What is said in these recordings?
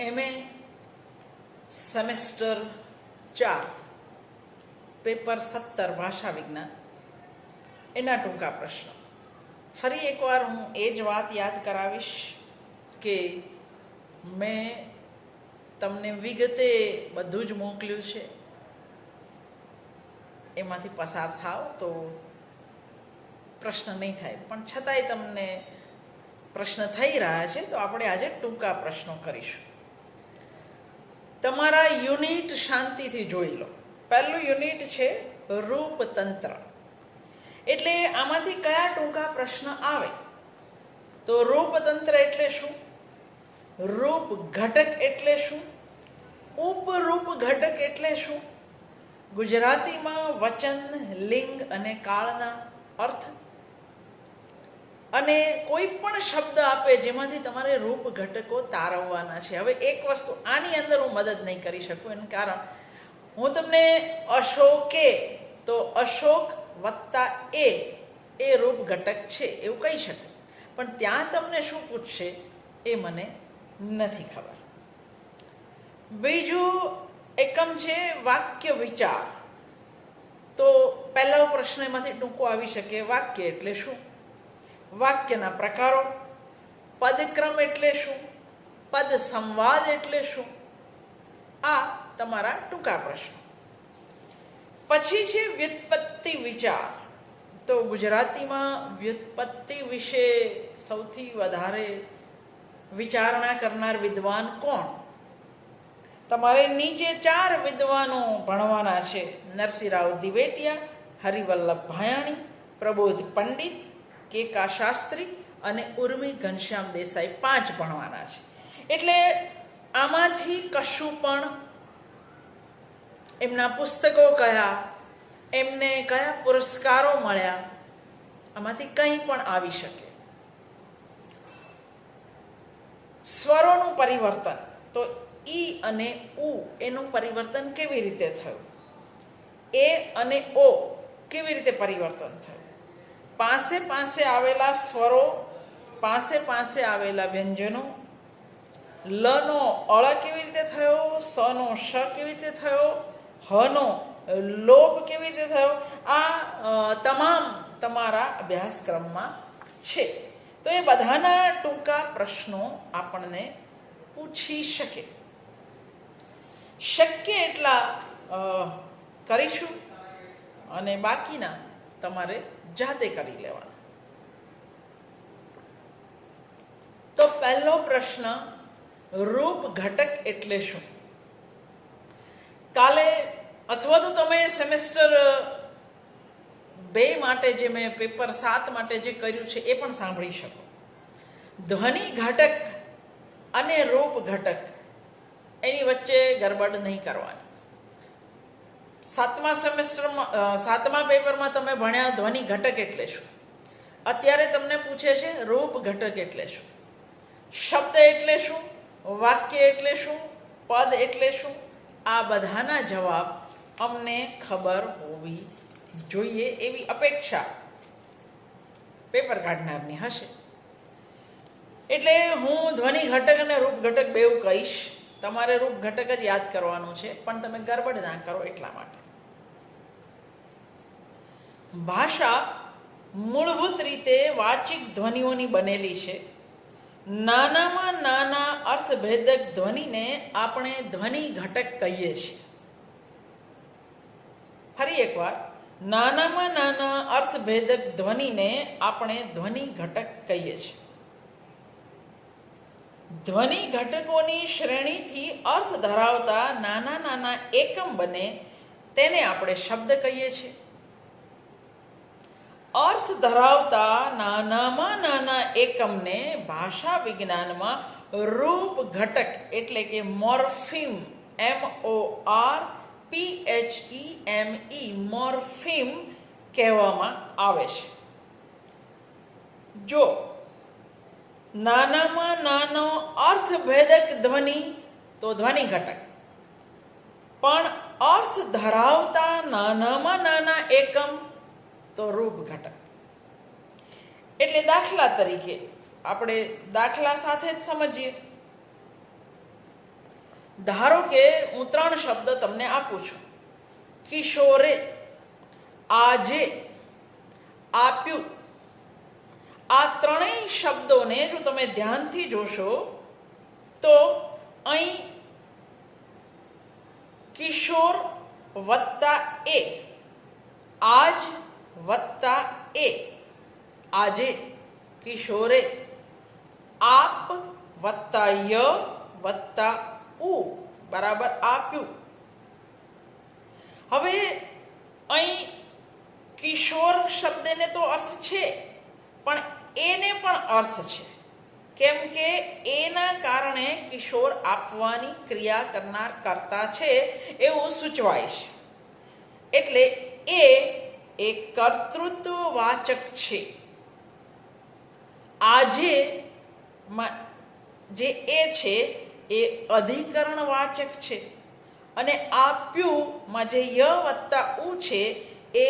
MA semester 4 paper 17 ભાષા વિજ્ઞાન એના ટૂંકા પ્રશ્ન. ફરી એકવાર હું એ જ વાત યાદ કરાવીશ કે મેં તમને વિગતે બધું જ મોકલ્યું છે. એમાંથી પસાર થાવ તો પ્રશ્ન નહીં થાય, પણ છતાંય તમને પ્રશ્ન થઈ રહ્યા છે તો આપણે આજે ટૂંકા પ્રશ્નો કરીશું. તમારા યુનિટ શાંતિથી જોઈ લો. પહેલું યુનિટ છે રૂપતંત્ર. એટલે આમાંથી કયા ટૂંકા પ્રશ્ન આવે? તો રૂપતંત્ર એટલે શું? રૂપ ઘટક એટલે શું? ઉપરૂપ ઘટક એટલે શું? ગુજરાતીમાં વચન, લિંગ અને કાળના અર્થ. અને કોઈ પણ શબ્દ આપે જેમાંથી તમારે રૂપ ઘટકો તારવવાના છે. હવે એક વસ્તુ આની અંદર હું મદદ નહીં કરી શકું, એનું કારણ હું તમને અશોકે તો અશોક વત્તા એ રૂપ ઘટક છે એવું કહી શકું, પણ ત્યાં તમને શું પૂછશે એ મને નથી ખબર. બીજું એકમ છે વાક્ય વિચાર. તો પહેલો પ્રશ્ન એમાંથી ટૂંકો આવી શકે, વાક્ય એટલે શું? વાક્યના પ્રકારો. પદક્રમ એટલે શું? પદ સંવાદ એટલે શું? આ તમારા ટૂંકા પ્રશ્નો. પછી છે વ્યુત્પત્તિ વિચાર. તો ગુજરાતીમાં વ્યુત્પત્તિ વિશે સૌથી વધારે વિચારણા કરનાર વિદ્વાન કોણ? તમારે નીચે 4 વિદ્વાનો ભણવાના છે. નરસિંહરાવ દિવેટિયા, હરિવલ્લભ ભાયાણી, પ્રબોધ પંડિત, કે.કા. શાસ્ત્રી અને ઉર્મી ઘનશ્યામ દેસાઈ 5 ભણવાના છે. એટલે આમાંથી કશું પણ એમના પુસ્તકો કયા, એમને કયા પુરસ્કારો મળ્યા, આમાંથી કંઈ પણ આવી શકે. સ્વરોનું પરિવર્તન. તો ઈ અને ઉ એનું પરિવર્તન કેવી રીતે થયું? એ અને ઓ કેવી રીતે પરિવર્તન થયું? પાસે આવેલા સ્વરો, પાસે આવેલા વ્યંજનો. લનો અળ કેવી રીતે થયો? સનો શ કેવી રીતે થયો? હનો લોપ કેવી રીતે થયો? આ તમામ તમારા અભ્યાસક્રમમાં છે. તો એ બધાના ટૂંકા પ્રશ્નો આપણને પૂછી શકે. શક્ય એટલા કરીશું અને બાકીના તમારે જાતે કરી લેવાના. તો પહેલો પ્રશ્ન, રૂપ ઘટક એટલે શું? કાલે અથવા તો તમે સેમેસ્ટર 2 માટે જે મેં પેપર 7 માટે જે કર્યું છે એ પણ સાંભળી શકો. ધ્વનિ ઘટક અને રૂપ ઘટક એની વચ્ચે ગરબડ નહીં કરવાની. 7મા પેપરમાં તમે ભણ્યા ધ્વનિ ઘટક એટલે શું. અત્યારે તમને પૂછે છે રૂપ ઘટક એટલે શું. શબ્દ એટલે શું? વાક્ય એટલે શું? પદ એટલે શું? આ બધાના જવાબ અમને ખબર હોવી જોઈએ એવી અપેક્ષા પેપર કાઢનારની હશે. એટલે હું ધ્વનિ ઘટક અને રૂપ ઘટક બેઉ કહીશ. તમારે રૂપ ઘટક જ યાદ કરવાનું છે, પણ તમે ગરબડ ના કરો એટલા માટે. ભાષા મૂળભૂત રીતે વાચિક ધ્વનિઓની બનેલી છે. નાનામાં નાના અર્થભેદક ધ્વનિને આપણે ધ્વનિ ઘટક કહીએ છીએ. ફરી એકવાર, નાનામાં નાના અર્થભેદક ધ્વનિને આપણે ધ્વનિ ઘટક કહીએ છીએ. ધ્વનિ ઘટકોની શ્રેણીથી અર્થ ધરાવતા નાના નાના એકમ બને તેને આપણે શબ્દ કહીએ છીએ. અર્થ ધરાવતા નાનામાં નાના એકમને ભાષા વિજ્ઞાનમાં રૂપ ઘટક એટલે કે મોર્ફીમ, MORPHEME મોર્ફીમ કહેવામાં આવે છે. જો નાનામાં નાનો અર્થભેદક ધ્વનિ તો ધ્વનિ ઘટક, પણ અર્થ ધરાવતા નાનામાં નાના એકમ તો રૂપ ઘટક. એટલે દાખલા તરીકે આપણે દાખલા સાથે જ સમજીએ. ધારો કે હું 3 શબ્દ તમને આપું છું: કિશોરે, આજે, આપ્યું. આ ત્રણેય શબ્દોને જો તમે ધ્યાનથી જોશો તો અહીં કિશોર વત્તા એ, આજ વત્તા એ, આજે, કિશોરે, આપ વત્તા ય વત્તા ઉ બરાબર આપ્યું. હવે અહીં કિશોર શબ્દને તો અર્થ છે, પણ એને પણ અર્થ છે, કેમ કે એના કારણે કિશોર આપવાની ક્રિયા કરનાર કર્તા છે એવું સૂચવાય છે. એટલે એ એક કર્તૃત્વવાચક છે. આજે જે એ છે એ અધિકરણવાચક છે, અને આપ્યુંમાં જે ય વત્તા ઉ છે એ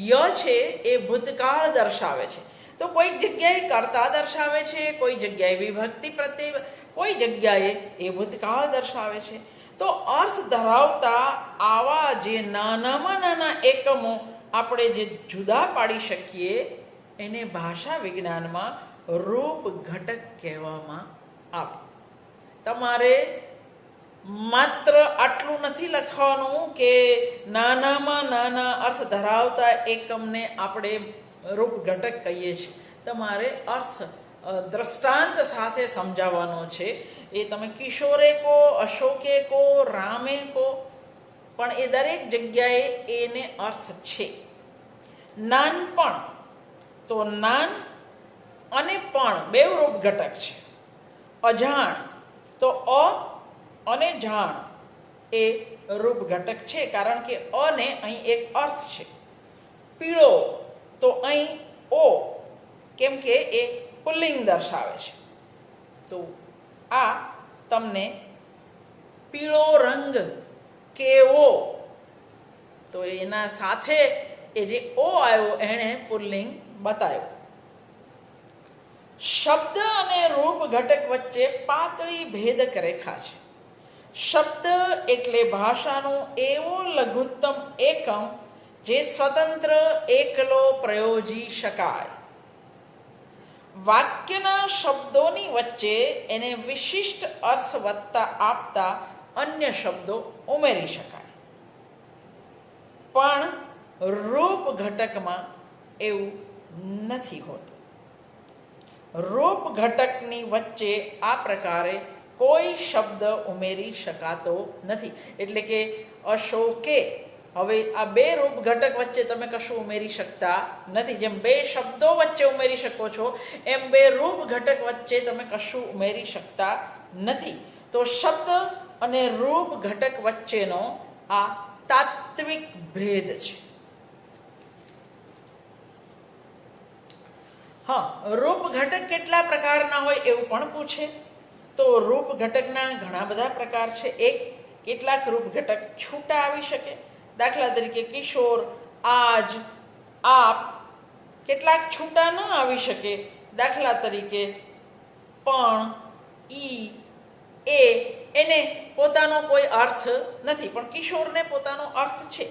ય છે એ ભૂતકાળ દર્શાવે છે. તો કોઈક જગ્યાએ કર્તા દર્શાવે છે, કોઈ જગ્યાએ વિભક્તિ પ્રત્યય, કોઈ જગ્યાએ એ ભૂતકાળ દર્શાવે છે. તો અર્થ ધરાવતા આવા જે નાનામાં નાના એકમો આપણે જે જુદા પાડી શકીએ એને ભાષા વિજ્ઞાનમાં રૂપ ઘટક કહેવામાં આવે. તમારે માત્ર આટલું નથી લખવાનું કે નાનામાં નાના અર્થ ધરાવતા એકમને આપણે રૂપ ઘટક કહીએ છીએ. તમારે અર્થ દ્રષ્ટાંત સાથે સમજાવવાનો છે. એ તમે કિશોરે કો, અશોકે કો, રામે કો, પણ એ દરેક જગ્યાએ એને અર્થ છે. નાનપણ, તો નાન અને પણ બે રૂપ ઘટક છે. અજાણ, તો અ અને જાણ એ રૂપ ઘટક છે, કારણ કે અને અહીં એક અર્થ છે. પીળો, તો અહીં ઓ, કેમ કે એ પુલ્લિંગ દર્શાવે છે. તો આ તમને પીળો રંગ કેવો, તો એના સાથે એ જે ઓ આવ્યો એણે પુલ્લિંગ બતાવ્યો. શબ્દ અને રૂપ ઘટક વચ્ચે પાતળી ભેદક રેખા છે. શબ્દ એટલે ભાષાનો એવો લઘુત્તમ એકમ જે સ્વતંત્ર એકલો પ્રયોજી શકાય. વાક્યના શબ્દોની વચ્ચે એને વિશિષ્ટ અર્થ વત્તા આપતા અન્ય શબ્દો ઉમેરી શકાય. પણ રૂપ ઘટકમાં એવું નથી હોતું. રૂપ ઘટકની વચ્ચે આ પ્રકારે કોઈ શબ્દ ઉમેરી શકાતો નથી. એટલે કે અશોકે, હવે આ બે રૂપ ઘટક વચ્ચે તમે કશું ઉમેરી શકતા નથી. જેમ બે શબ્દો વચ્ચે ઉમેરી શકો છો, એમ બે રૂપ ઘટક વચ્ચે તમે કશું ઉમેરી શકતા નથી. તો શબ્દ અને રૂપ ઘટક વચ્ચેનો આ તાત્વિક ભેદ છે. હા, રૂપ ઘટક કેટલા પ્રકારના હોય એવું પણ પૂછે. તો રૂપ ઘટકના ઘણા બધા પ્રકાર છે. કેટલાક રૂપ ઘટક છૂટા આવી શકે. દાખલા તરીકે કિશોર, આજ, આપ કેટલાક છૂટા ન આવી શકે. દાખલા તરીકે પણ, ઈ, એ, એને પોતાનો કોઈ અર્થ નથી, પણ કિશોરને પોતાનો અર્થ છે.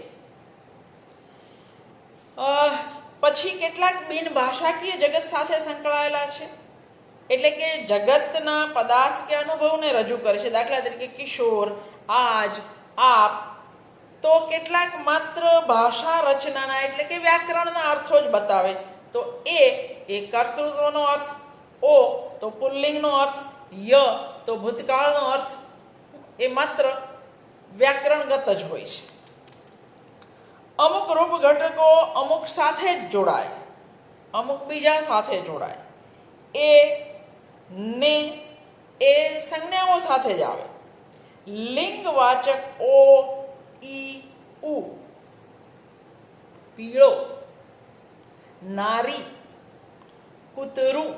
પછી કેટલાક બિન ભાષાકીય જગત સાથે સંકળાયેલા છે, એટલે કે જગતના પદાર્થ કે અનુભવને રજૂ કરે છે. દાખલા તરીકે કિશોર, આજ, આપ, તો કેટલાક માત્ર ભાષા રચનાના એટલે કે વ્યાકરણના અર્થો જ બતાવે. તો એ કર્તૃત્વનો અર્થ, ઓ તો પુલ્લિંગનો અર્થ, ય તો ભૂતકાળનો અર્થ, એ માત્ર વ્યાકરણગત જ હોય છે. અમુક રૂપ ઘટકો અમુક સાથે જ જોડાય, અમુક બીજા સાથે જોડાય. એ, ને, એ સંજ્ઞાઓ સાથે જ આવે. લિંગવાચક ઓ, ઈ, ઉ. પીળો, નારી, કૂતરું,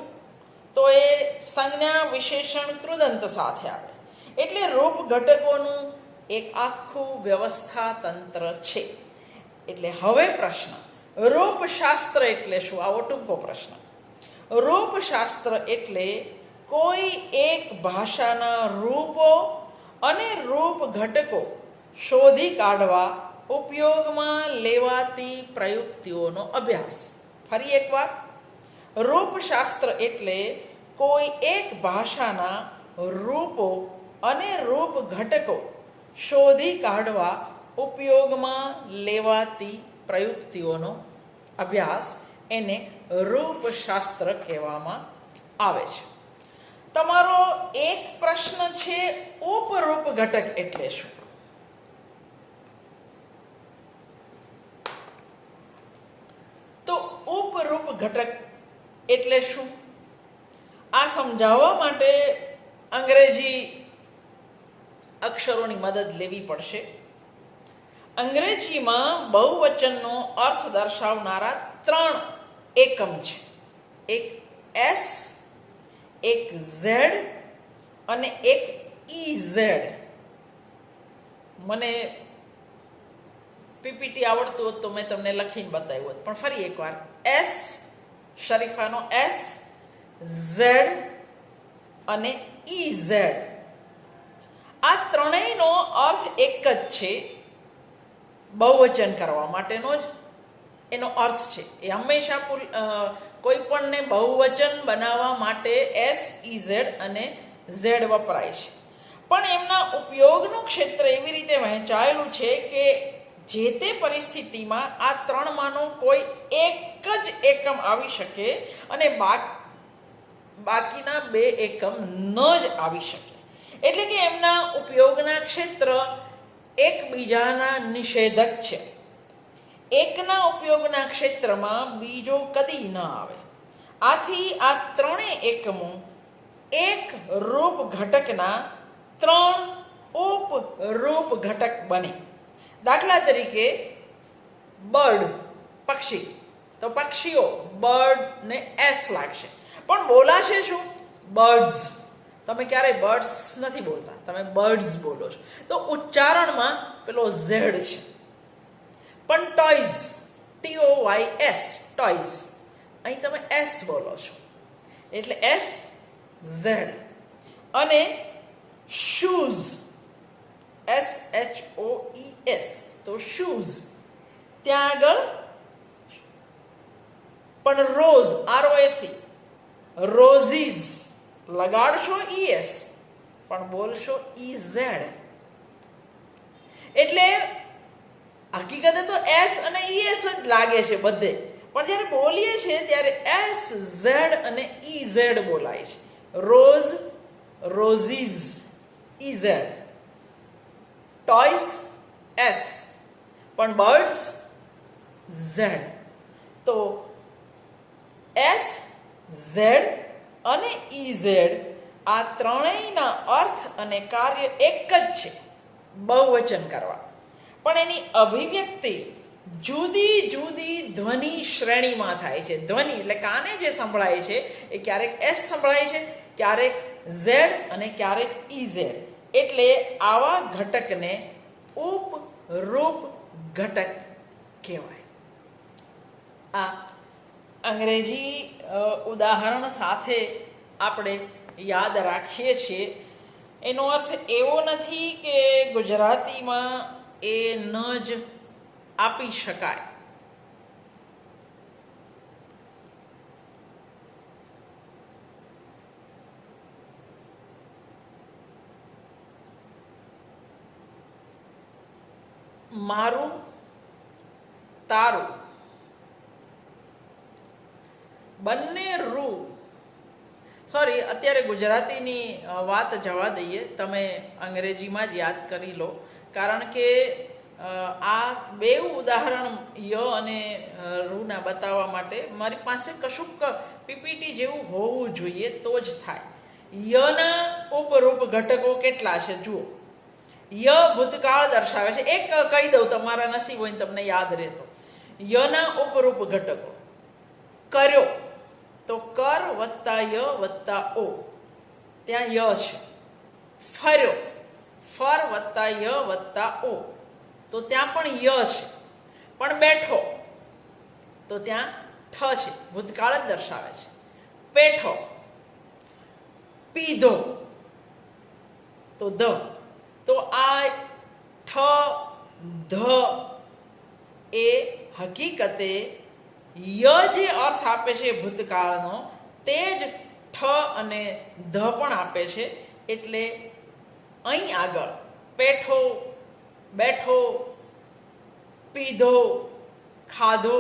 તો એ સંજ્ઞા વિશેષણ કૃદંત સાથે આવે. એટલે રૂપ ઘટકોનું એક આખું વ્યવસ્થા તંત્ર છે. એટલે હવે પ્રશ્ન, રૂપશાસ્ત્ર એટલે શું? આવો ટૂંકો પ્રશ્ન. રૂપશાસ્ત્ર એટલે કોઈ એક ભાષાના રૂપો અને રૂપ ઘટકો શોધી કાઢવા ઉપયોગમાં લેવાતી પ્રયુક્તિઓનો અભ્યાસ. ફરી એકવાર, રૂપશાસ્ત્ર એટલે કોઈ એક ભાષાના રૂપો અને રૂપ ઘટકો શોધી કાઢવા ઉપયોગમાં લેવાતી પ્રયુક્તિઓનો અભ્યાસ, એને રૂપશાસ્ત્ર કહેવામાં આવે છે. તમારો એક પ્રશ્ન છે, ઉપરૂપ ઘટક એટલે શું? તો ઉપરૂપ ઘટક એટલે શું, આ સમજાવવા માટે અંગ્રેજી અક્ષરોની મદદ લેવી પડશે. અંગ્રેજીમાં બહુવચનનો અર્થ દર્શાવનારા 3 એકમ છે. એક એસ, એક ઝેડ અને એક ઈઝેડ. મને પીપીટી આવડતું હોત તો મેં તમને લખીને બતાવ્યું હોત, પણ ફરી એકવાર, એસ, શરીફાનો એસ, ઝેડ અને ઈઝેડ. આ ત્રણેયનો અર્થ એક જ છે, બહુવચન કરવા માટેનો જ એનો અર્થ છે. એ હંમેશા કોઈ પણને બહુવચન બનાવવા માટે એસ, ઈઝેડ અને ઝેડ વપરાય છે. પણ એમના ઉપયોગનું ક્ષેત્ર એવી રીતે વહેંચાયેલું છે કે જે તે પરિસ્થિતિમાં આ ત્રણમાંનો કોઈ એક જ એકમ આવી શકે અને બાકીના 2 એકમ ન જ આવી શકે. એટલે કે એમના ઉપયોગના ક્ષેત્ર એકબીજાના નિષેધક છે. એકના ઉપયોગના ક્ષેત્રમાં બીજો કદી ન આવે. આથી આ ત્રણેય એકમો એક રૂપ ઘટકના 3 ઉપરૂપ ઘટક બને. દાખલા તરીકે, બર્ડ, પક્ષી. તો પક્ષીઓ, બર્ડ ને એસ લાગશે, પણ બોલાશે શું? બર્ડ્સ. તમે ક્યારેય બર્ડ્સ નથી બોલતા, તમે બર્ડ્સ બોલો છો, તો ઉચ્ચારણમાં પેલો ઝેડ છે. પણ ટોયઝ, TOYS, ટોયઝ, અહીં તમે એસ બોલો છો, એટલે એસ, ઝેડ. અને શૂઝ, SHOES, તો શૂઝ, ત્યાં આગળ પણ રોઝ, ROSE, રોઝીઝ, લગાડશો ES પણ બોલશો EZ. એટલે હકીકતે તો એસ અને ES જ લાગે છે બધે, પણ જ્યારે બોલીએ છીએ ત્યારે એસ, ઝેડ અને EZ બોલાય છે. Rose, રોઝીઝ, EZ. ટોયઝ, એસ, પણ બર્ડ્સ, ઝેડ. તો એસ, ઝેડ અને ઈઝેડ આ ત્રણેયના અર્થ અને કાર્ય એક જ છે, બહુવચન કરવા. પણ એની અભિવ્યક્તિ જુદી જુદી ધ્વનિ શ્રેણીમાં થાય છે. ધ્વનિ એટલે કાને જે સંભળાય છે એ ક્યારેક એસ સંભળાય છે, ક્યારેક ઝેડ અને ક્યારેક ઈઝેડ. એટલે આવા ઘટકને ઉપરૂપ ઘટક કહેવાય. આ અંગ્રેજી ઉદાહરણ સાથે આપણે યાદ રાખીએ છીએ. એનો અર્થ એવો નથી કે ગુજરાતીમાં એ ન જ આપી શકાય. મારું, તારું, બંને રૂ. સોરી, અત્યારે ગુજરાતીની વાત જવા દઈએ, તમે અંગ્રેજીમાં જ યાદ કરી લો. કારણ કે આ 2 ઉદાહરણ ય અને રૂના બતાવવા માટે મારી પાસે કશુંક પીપીટી જેવું હોવું જોઈએ તો જ થાય. યના ઉપરૂપ ઘટકો કેટલા છે જુઓ. ય ભૂતકાળ દર્શાવે છે. એક કહી દઉં, તમારા નસીબ હોય તમને યાદ રહેતો. યના ઉપરૂપ ઘટકો: કર્યો, તો કર વત્તા ય વત્તા ઓ, ત્યાં ય છે. ફર્યો, ફર વત્તા ય વત્તા ઓ, તો ત્યાં પણ ય છે. પણ બેઠો, તો ત્યાં ઠ છે, ભૂતકાળ જ દર્શાવે છે. પેઠો, પીધો, તો ધ. તો આ ઠ ધ એ હકીકતે ય જે અર્થ આપે છે ભૂતકાળનો તે જ ઠ અને ધ પણ આપે છે. એટલે અહીં આગળ પેઠો, બેઠો, પીધો, ખાધો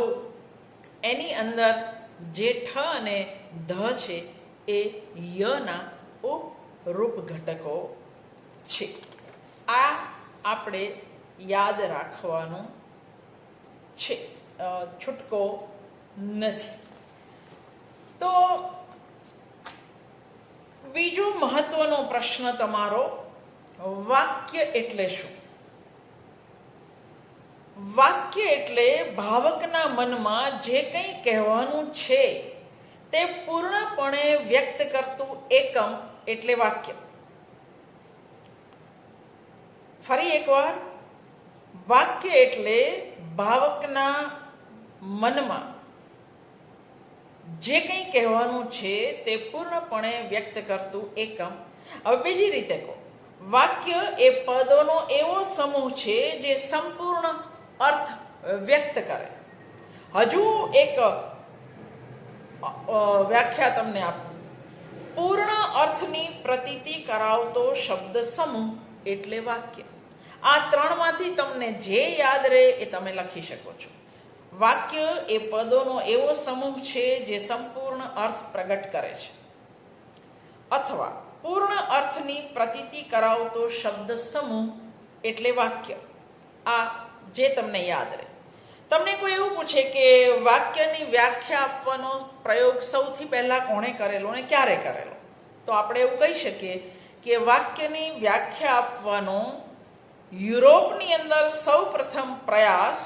એની અંદર જે ઠ અને ધ છે એ યના ઉપરૂપ ઘટકો છે. આ આપણે યાદ રાખવાનું છે, છૂટકો નથી. તો બીજો મહત્વનો પ્રશ્ન તમારો, વાક્ય એટલે શું? વાક્ય એટલે ભાવકના મનમાં જે કંઈ કહેવાનું છે તે પૂર્ણપણે વ્યક્ત કરતું એકમ એટલે વાક્ય. ફરી એકવાર, વાક્ય એટલે ભાવકના મનમાં જે કંઈ કહેવાનું છે તે પૂર્ણપણે વ્યક્ત કરતું એકમ. હવે બીજી રીતે કહો, વાક્ય એ પદોનો એવો સમૂહ છે જે સંપૂર્ણ અર્થ વ્યક્ત કરે. હજુ એક વ્યાખ્યા તમને આપું. પૂર્ણ અર્થની પ્રતીતિ કરાવતો શબ્દ સમૂહ એટલે વાક્ય. આ ત્રણમાંથી તમને જે યાદ રહે એ તમે લખી શકો છો. વાક્ય એ પદોનો એવો સમૂહ છે જે સંપૂર્ણ અર્થ પ્રગટ કરે છે, અથવા પૂર્ણ અર્થની પ્રતીતિ કરાવતો શબ્દ સમૂહ એટલે વાક્ય. આ જે તમને યાદ રહે. તમને કોઈ એવું પૂછે કે વાક્યની વ્યાખ્યા આપવાનો પ્રયોગ સૌથી પહેલા કોણે કરેલો અને ક્યારે કરેલો, તો આપણે એવું કહી શકીએ કે વાક્યની વ્યાખ્યા આપવાનો યુરોપની અંદર સૌ પ્રથમ પ્રયાસ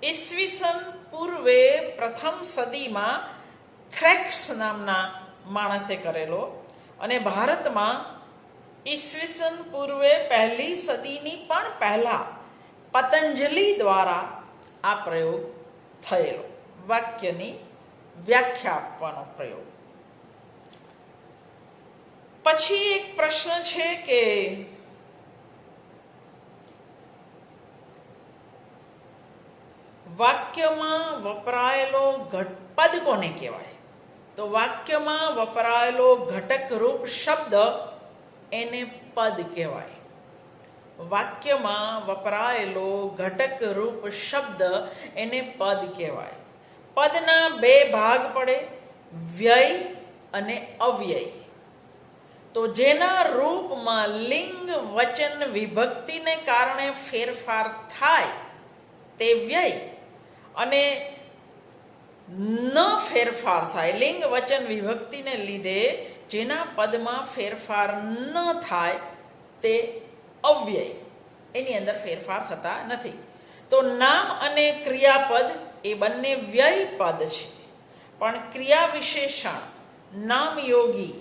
ઈસવીસન પૂર્વે પ્રથમ સદીમાં થ્રેક્સ નામના માણસે કરેલો, અને ભારતમાં ઈસવીસન પૂર્વે પહેલી સદીની પણ પહેલા પતંજલિ દ્વારા આ પ્રયોગ થયેલો, વાક્યની વ્યાખ્યા આપવાનો પ્રયોગ. પછી એક પ્રશ્ન છે કે વાક્યમાં વપરાયેલો પદ કોને કહેવાય? તો વાક્યમાં વપરાયેલો ઘટક રૂપ શબ્દ એને પદ કહેવાય. વાક્યમાં વપરાયેલો ઘટક રૂપ શબ્દ એને પદ કહેવાય. પદના બે ભાગ પડે, વ્યય અને અવ્યય. તો જેના રૂપમાં લિંગ વચન વિભક્તિને કારણે ફેરફાર થાય તે વ્યય, અને ન ફેરફાર થાય લિંગ વચન વિભક્તિને લીધે જેના પદમાં ફેરફાર ન થાય તે અવ્યય. એની અંદર ફેરફાર થતા નથી. તો નામ અને ક્રિયાપદ એ બંને વ્યય પદ છે, પણ ક્રિયા વિશેષણ નામયોગી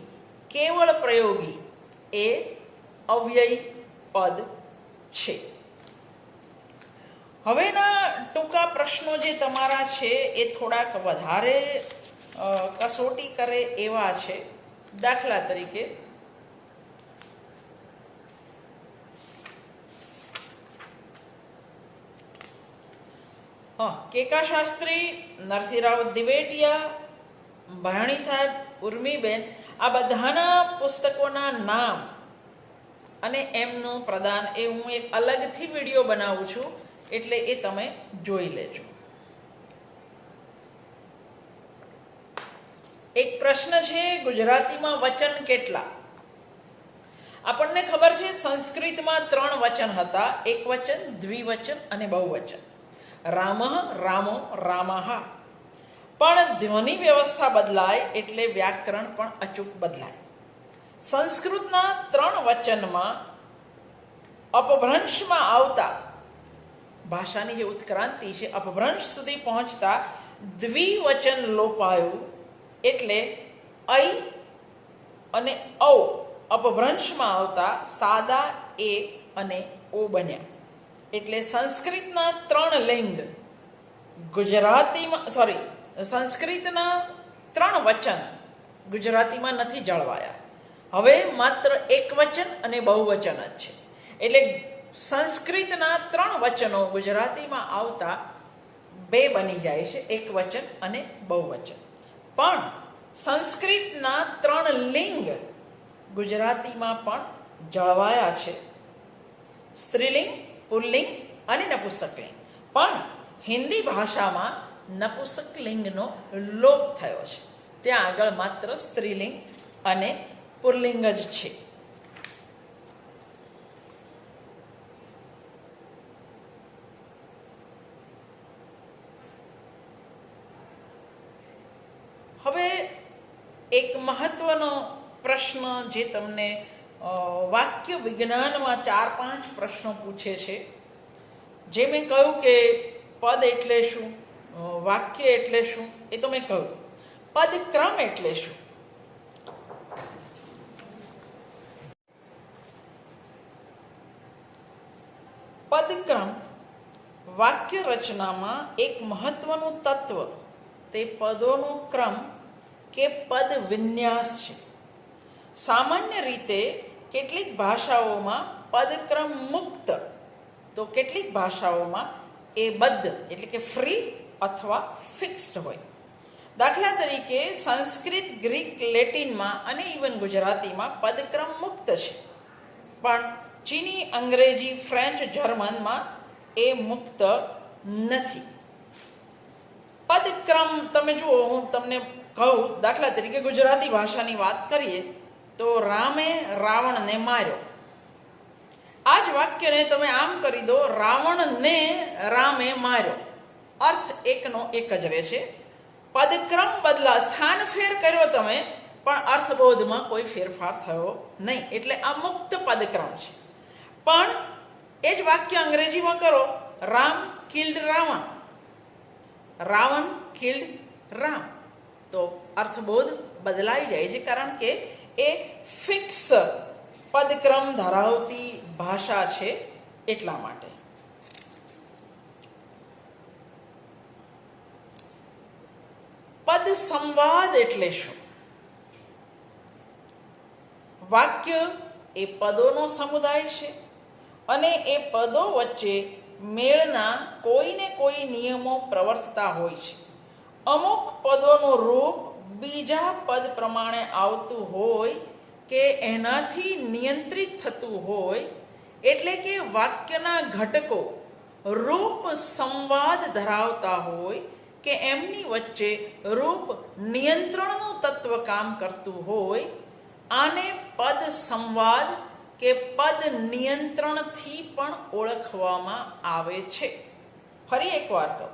કેવળ પ્રયોગી એ અવ્યય પદ છે. હવેના ટૂંકા પ્રશ્નો જે તમારા છે એ થોડાક વધારે કસોટી કરે એવા છે. દાખલા તરીકે, કેકા શાસ્ત્રી, નરસિંહરાવ દિવેટિયા, ભાણી સાહેબ, ઉર્મીબેન, આ બધાના પુસ્તકોના નામ અને એમનું પ્રદાન એ હું એક અલગથી વિડીયો બનાવું છું, એટલે એ તમે જોઈ લેજો. એક પ્રશ્ન છે, ગુજરાતીમાં વચન કેટલા? આપણને ખબર છે સંસ્કૃતમાં 3 વચન હતા, એક વચન, દ્વિવચન અને બહુવચન. રામઃ, રામો, રામાહ. પણ ધ્વનિ વ્યવસ્થા બદલાય એટલે વ્યાકરણ પણ અચૂક બદલાય. સંસ્કૃતના 3 વચનમાં અપભ્રંશમાં આવતા, ભાષાની જે ઉત્ક્રાંતિ છે અપભ્રંશ સુધી પહોંચતા દ્વિવચન લોપાયું, એટલે ઐ અને ઔ અપભ્રંશમાં આવતા સાદા એ અને ઓ બન્યા. એટલે સંસ્કૃતના 3 લિંગ ગુજરાતીમાં સંસ્કૃતના 3 વચન ગુજરાતીમાં નથી જળવાયા. હવે માત્ર એક વચન અને બહુવચન જ છે. એટલે સંસ્કૃતના 3 વચનો ગુજરાતીમાં આવતા 2 બની જાય છે, એક વચન અને બહુવચન. પણ સંસ્કૃતના 3 લિંગ ગુજરાતીમાં પણ જળવાયા છે, સ્ત્રીલિંગ, પુલ્લિંગ અને નપુંસકલિંગ. પણ હિન્દી ભાષામાં નપુંસકલિંગનો લોપ થયો છે. ત્યાં આગળ માત્ર સ્ત્રીલિંગ અને પુલ્લિંગ જ છે. હવે એક મહત્વનો પ્રશ્ન જે તમને વાક્ય વિજ્ઞાનમાં 4-5 પ્રશ્નો પૂછે છે. જે મેં કહ્યું કે પદ એટલે શું, વાક્ય એટલે શું, એ તો મેં કહ્યું. પદક્રમ એટલે શું? પદક્રમ વાક્ય રચનામાં એક મહત્વનું તત્વ તે પદોનો ક્રમ કે પદ વિન્યાસ છે. સામાન્ય રીતે કેટલીક ભાષાઓમાં પદક્રમ મુક્ત, તો કેટલીક ભાષાઓમાં એ બદ્ધ એટલે કે ફ્રી અથવા ફિક્સ્ડ હોય. દાખલા તરીકે સંસ્કૃત, ગ્રીક, લેટિનમાં અને ઇવન ગુજરાતીમાં પદક્રમ મુક્ત છે, પણ ચીની, અંગ્રેજી, ફ્રેન્ચ, જર્મનમાં એ મુક્ત નથી. પદક્રમ તમે જુઓ, હું તમને કહું, દાખલા તરીકે ગુજરાતી ભાષાની વાત કરીએ તો રામે રાવણને માર્યો. આ જ વાક્યને તમે આમ કરી દો, રાવણને રામે માર્યો, અર્થ એકનો એક જ રહેશે. પદક્રમ બદલા, સ્થાન ફેર કર્યો તમે, પણ અર્થબોધમાં કોઈ ફેરફાર થયો નહીં. એટલે આ મુક્ત પદક્રમ છે. પણ એ જ વાક્ય અંગ્રેજીમાં કરો, રામ કિલ્ડ રાવણ, રાવણ કિલ્ડ રામ, તો અર્થબોધ બદલાઈ જાય છે, કારણ કે એ ફિક્સ પદક્રમ ધરાવતી ભાષા છે એટલા માટે. પદ સંવાદ એટલે શું? વાક્ય એ પદોનો સમુદાય છે અને એ પદો વચ્ચે મેળના કોઈને કોઈ નિયમો પ્રવર્તતા હોય છે. અમુક પદોનું રૂપ બીજા પદ પ્રમાણે આવતું હોય કે એનાથી નિયંત્રિત થતું હોય, એટલે કે વાક્યના ઘટકો રૂપ સંવાદ ધરાવતા હોય કે એમની વચ્ચે રૂપ નિયંત્રણનું તત્વ કામ કરતું હોય, આને પદ સંવાદ કે પદ નિયંત્રણથી પણ ઓળખવામાં આવે છે. ફરી એકવાર કહું,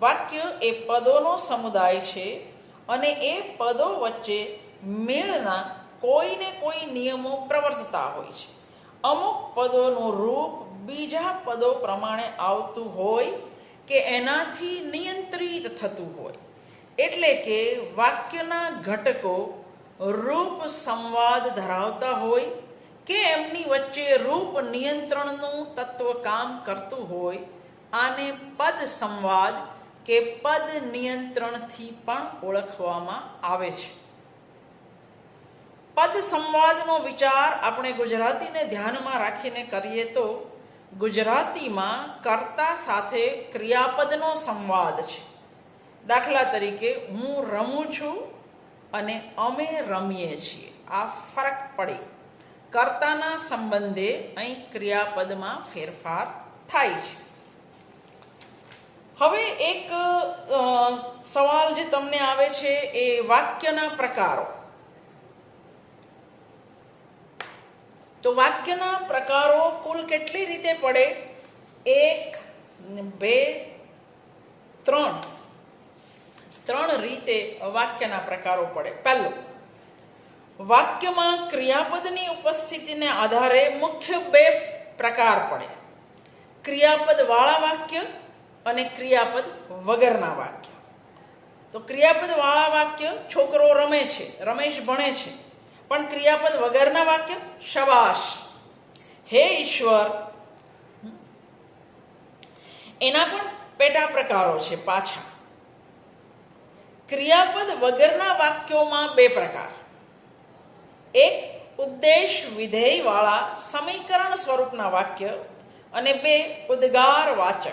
વાક્ય એ પદોનો સમુદાય છે અને એ પદો વચ્ચે મેળના કોઈને કોઈ નિયમો પ્રવર્તતા હોય છે. અમુક પદોનું રૂપ બીજા પદો પ્રમાણે આવતું હોય કે એનાથી નિયંત્રિત થતું હોય, એટલે કે વાક્યના ઘટકો રૂપ સંવાદ ધરાવતા હોય કે એમની વચ્ચે રૂપ નિયંત્રણનું તત્વ કામ કરતું હોય, આને પદ સંવાદ કે પદ નિયંત્રણથી પણ ઓળખવામાં આવે છે. પદ સંવાદનો વિચાર આપણે ગુજરાતીને ધ્યાનમાં રાખીને કરીએ તો ગુજરાતીમાં કર્તા સાથે ક્રિયાપદનો સંવાદ છે. દાખલા તરીકે હું રમું છું અને અમે રમીએ છીએ, આ ફરક પડે. કર્તાના સંબંધે અહીં ક્રિયાપદમાં ફેરફાર થાય છે. હવે એક સવાલ જે તમને આવે છે એ વાક્યના પ્રકારો. તો વાક્યના પ્રકારો કુલ કેટલી રીતે પડે? 1, 2, 3 રીતે વાક્યના પ્રકારો પડે. પહેલું, વાક્યમાં ક્રિયાપદની ઉપસ્થિતિને આધારે મુખ્ય 2 પ્રકાર પડે: ક્રિયાપદ વાળા વાક્ય અને ક્રિયાપદ વગરના વાક્ય. તો ક્રિયાપદ વાળા વાક્ય, છોકરો રમે છે, રમેશ ભણે છે. પણ ક્રિયાપદ વગરના વાક્ય, શાબાશ, હે ઈશ્વર. એના પણ પેટા પ્રકારો છે પાછા. ક્રિયાપદ વગરના વાક્યોમાં 2 પ્રકાર: એક ઉદ્દેશ વિધેય વાળા સમીકરણ સ્વરૂપના વાક્ય અને 2 ઉદ્ગાર વાચક.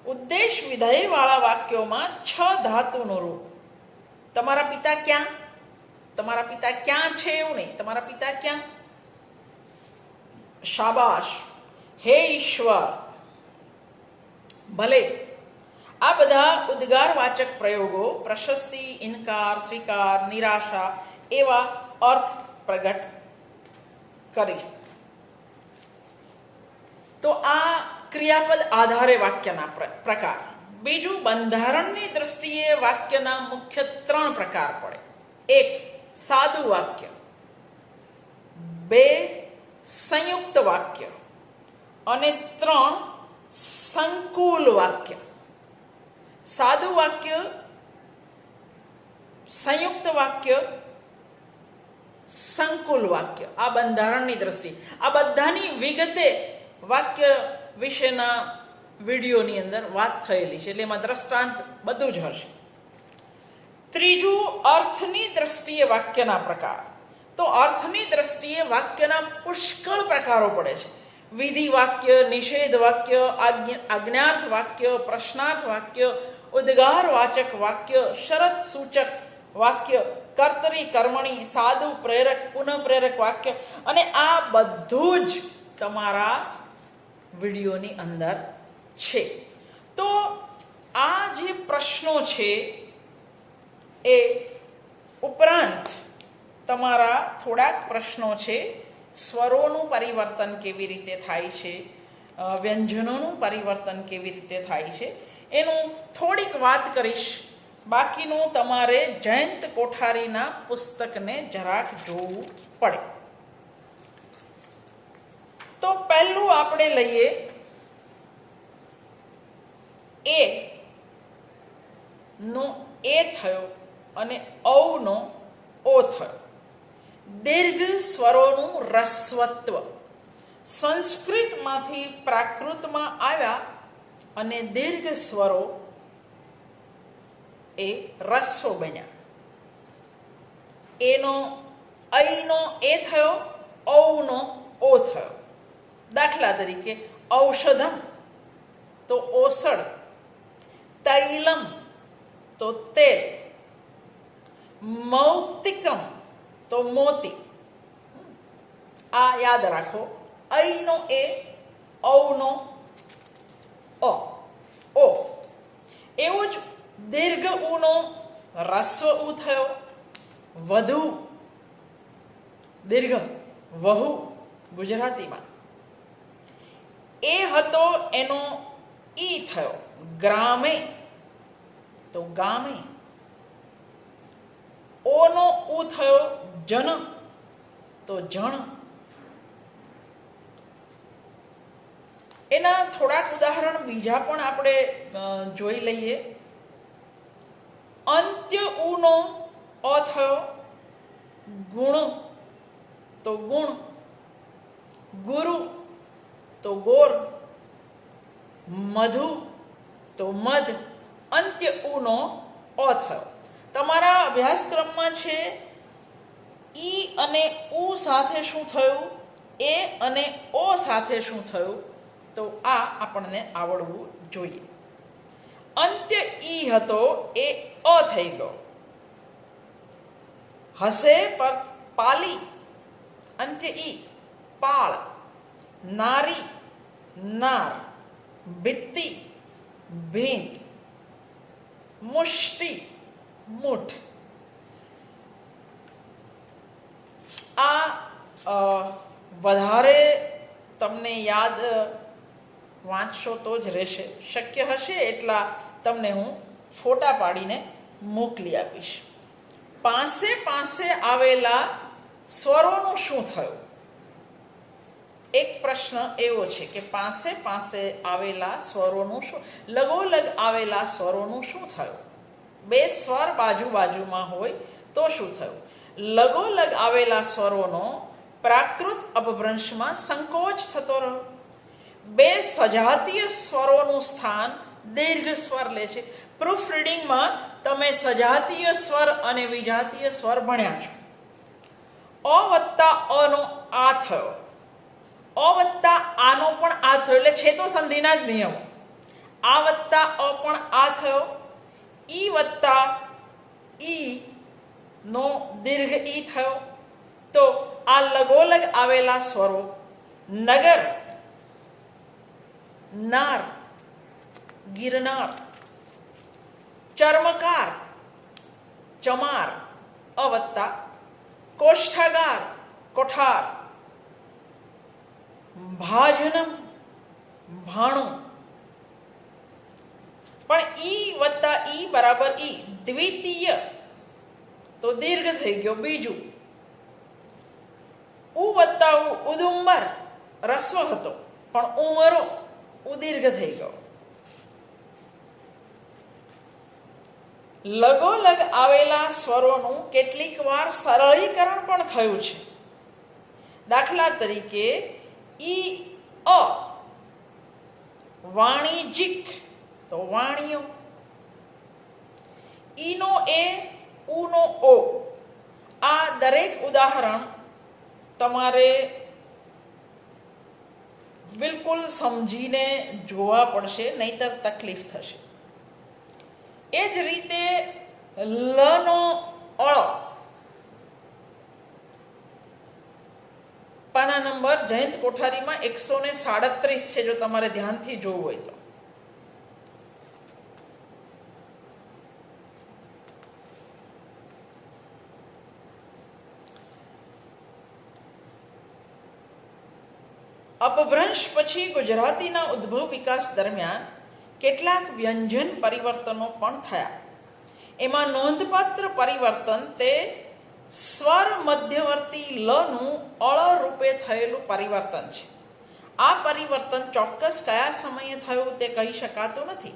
ઉદ્દેશ વિધેય વાળા વાક્યોમાં 6 ધાતુનું રૂપ. તમારા પિતા ક્યાં? તમારા પિતા ક્યાં છે એવું નહીં, તમારા પિતા ક્યાં? શાબાશ, હે ઈશ્વર, ભલે. આ બધા ઉદ્ગારવાચક પ્રયોગો પ્રશસ્તિ, ઇનકાર, સ્વીકાર, નિરાશા એવા અર્થ પ્રગટ કરી. તો આ ક્રિયાપદ આધારે વાક્યના પ્રકાર. બીજું, બંધારણની દ્રષ્ટિએ વાક્યના મુખ્ય 3 પ્રકાર પડે. 1 સાદું વાક્ય, 2 સંયુક્ત વાક્ય અને 3 સંકુલ વાક્ય. સાદું વાક્ય, સંયુક્ત વાક્ય, સંકુલ વાક્ય, આ બંધારણની દ્રષ્ટિ. આ બધાની વિગતે વાક્ય વિશેના વિડીયોની અંદર વાત થયેલી છે, એટલે એમાં દ્રષ્ટાંત બધું જ હશે. ત્રીજું, અર્થની દ્રષ્ટિએ વાક્યના પ્રકાર. તો અર્થની દ્રષ્ટિએ વાક્યના પુષ્કળ પ્રકારો પડે છે. વિધિ વાક્ય, નિષેધ વાક્ય, આજ્ઞાર્થ વાક્ય, પ્રશ્નાર્થ વાક્ય, ઉદ્ગારવાચક વાક્ય, શરત સૂચક વાક્ય, કર્તરી કર્મણી, સાદું પ્રેરક, પુનઃપ્રેરક વાક્ય, અને આ બધું જ તમારા વિડીયોની અંદર છે. તો આ જે પ્રશ્નો છે એ ઉપરાંત તમારા થોડાક પ્રશ્નો છે. સ્વરોનું પરિવર્તન કેવી રીતે થાય છે, વ્યંજનોનું પરિવર્તન કેવી રીતે થાય છે, એનું થોડીક વાત કરીશ. બાકીનું તમારે જયંત કોઠારીના પુસ્તકને જરાક જોવું પડે. તો પહેલું આપણે લઈએ એ નો એ થયો અને ઔ નો ઓ થયો. દીર્ઘ સ્વરોનું રસ્વત્વ સંસ્કૃતમાંથી પ્રાકૃતમાં આવ્યા અને દીર્ઘ સ્વરો એ રસ્વ બન્યા. એનો ઐનો એ થયો, ઔનો ઓ થયો. દાખલા તરીકે ઔષધમ તો ઓસડ, તૈલમ તો તેલ, મૌક્તિકમ તો મોતી. આ યાદ રાખો. ઐનો એ, ઔનો ઓ. એવું જ દીર્ઘ ઉનો રસ્વ ઉ થયો, વધુ દીર્ઘ વહુ ગુજરાતીમાં. એ હતો એનો ઈ થયો, ગ્રામે તો ગામે. ઓનો ઉ થયો, જન તો જણ. એના થોડાક ઉદાહરણ બીજા પણ આપણે જોઈ લઈએ. અંત્ય ઉનો અ થયો, ગુણ તો ગુણ, ગુરુ તો ગોર, મધુ તો મધ. અંત્ય ઉનો અ થયો. તમારા અભ્યાસક્રમમાં છે ઈ અને ઉ સાથે શું થયું, એ અને ઓ સાથે શું થયું, તો આ આપણને આવડવું જોઈએ. અંત્ય ઈ હતો, એ અ થઈ ગયો. હસે પર પાલી, અંત્ય ઈ, પાળ. નારી, નાર. ભિત્તિ, ભીંત. મુષ્ટિ, મૂઠ. આ વધારે તમને યાદ વાંચશો તો જ રહેશે. શક્ય હશે એટલા તમને હું ફોટા પાડીને મોકલી આપીશ. પાસે પાસે આવેલા સ્વરોનું શું થયું? એક પ્રશ્ન એવો છે કે પાસે પાસે આવેલા સ્વરોનું શું, લગોલગ આવેલા સ્વરોનું શું થયું? બે સ્વર બાજુ બાજુમાં હોય તો શું થયું? લગોલગ આવેલા સ્વરોનો પ્રાકૃત અપભ્રંશમાં સંકોચ થતો રહ્યો. બે સજાતીય સ્વરોનું સ્થાન દીર્ઘ સ્વર લે છે. પ્રૂફ રીડિંગમાં તમે સજાતીય સ્વર અને વિજાતીય સ્વર ભણ્યા છો. અ વત્તા અનો આ થયો, અ વત્તા આનો પણ આ થયો, એટલે છે તો સંધિના જ નિયમો. આ વત્તા અ પણ આ થયો, ઈ વત્તા ઈ નો દીર્ઘ ઈ થયો. તો આ લગોલગ આવેલા સ્વરો નગર, નાર, ગિરનાર, ચર્મકાર, ચમાર, અ વત્તા કોષ્ઠાગાર, કોઠાર, ભાજનમ, ભાણું. પણ ઈ વત્તા ઈ બરાબર ઈ, દ્વિતીય તો દીર્ઘ થઈ ગયો બીજું. ઉ વત્તા ઉ, ઉદુંબર, રસ્વ હતો પણ ઉમરો ઉદીર્ઘ થઈ ગયો. લગોલગ આવેલા સ્વરોનું કેટલીક વાર સરળીકરણ પણ થયું છે. દાખલા તરીકે ઈ અ, વાણિજ્યિક તો વાણિયો, ઈનો એ, ઉનો ઓ. આ દરેક ઉદાહરણ તમારે બિલકુલ સમજીને જોવા પડશે, નહીતર તકલીફ થશે. એ જ રીતે લનો અળ, પાના નંબર જયંત કોઠારીમાં 137 છે, જો તમારે ધ્યાનથી જોવું હોય તો. અપભ્રંશ પછી ગુજરાતીના ઉદ્ભવ વિકાસ દરમિયાન કેટલાક વ્યંજન પરિવર્તનો પણ થયા. એમાં નોંધપાત્ર પરિવર્તન તે સ્વર મધ્યવર્તી લનું અળ રૂપે થયેલું પરિવર્તન છે. આ પરિવર્તન ચોક્કસ કયા સમયે થયું તે કહી શકાતું નથી,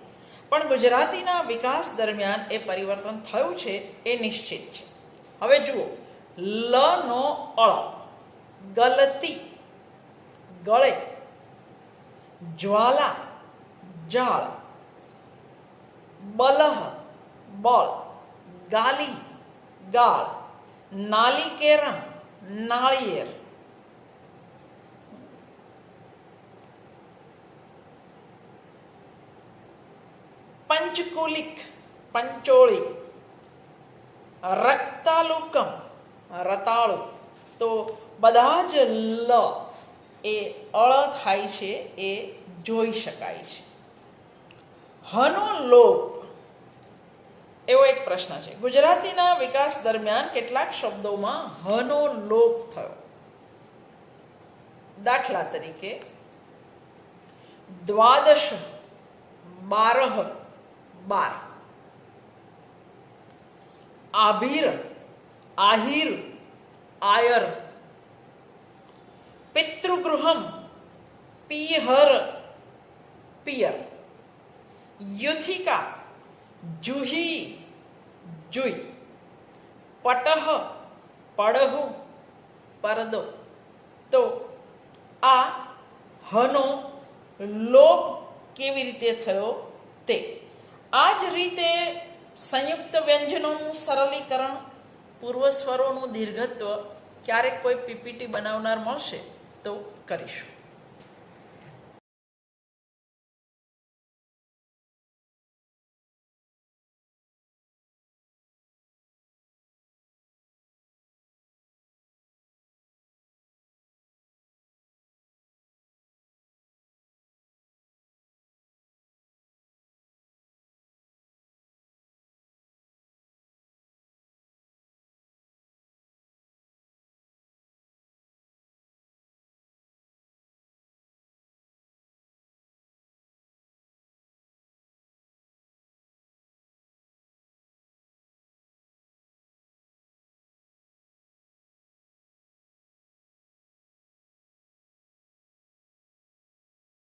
પણ ગુજરાતીના વિકાસ દરમિયાન એ પરિવર્તન થયું છે એ નિશ્ચિત છે. હવે જુઓ, લનો અળ, ગલતી, ગળે, જ્વાલા, જાળ, બલહ, બળ, ગાલી, ગાળ, નાલિકેરમ, નાળિયેર. પંચકુલિક, પંચોળી, રક્તાલુકમ, રતાળુ. તો બધા જ લ એ અળ થાય છે એ જોઈ શકાય છે. હનો લોપ એવો એક પ્રશ્ન છે. ગુજરાતીના વિકાસ દરમિયાન કેટલાક શબ્દોમાં હનો લોપ થયો. દાખલા તરીકે દ્વાદશ, બારહ, 12, આભીર, આહિર, આયર, પિતૃગૃહમ, પીહર, પિયર, યુથિકા, જુહી, જુઈ, પટહ, પડહુ, પરદો. તો આ હનો લોપ કેવી રીતે થયો તે. આ જ રીતે સંયુક્ત વ્યંજનોનું સરળીકરણ, પૂર્વ સ્વરોનું દીર્ઘત્વ ક્યારેક કોઈ પીપીટી બનાવનાર મળશે તો કરીશું.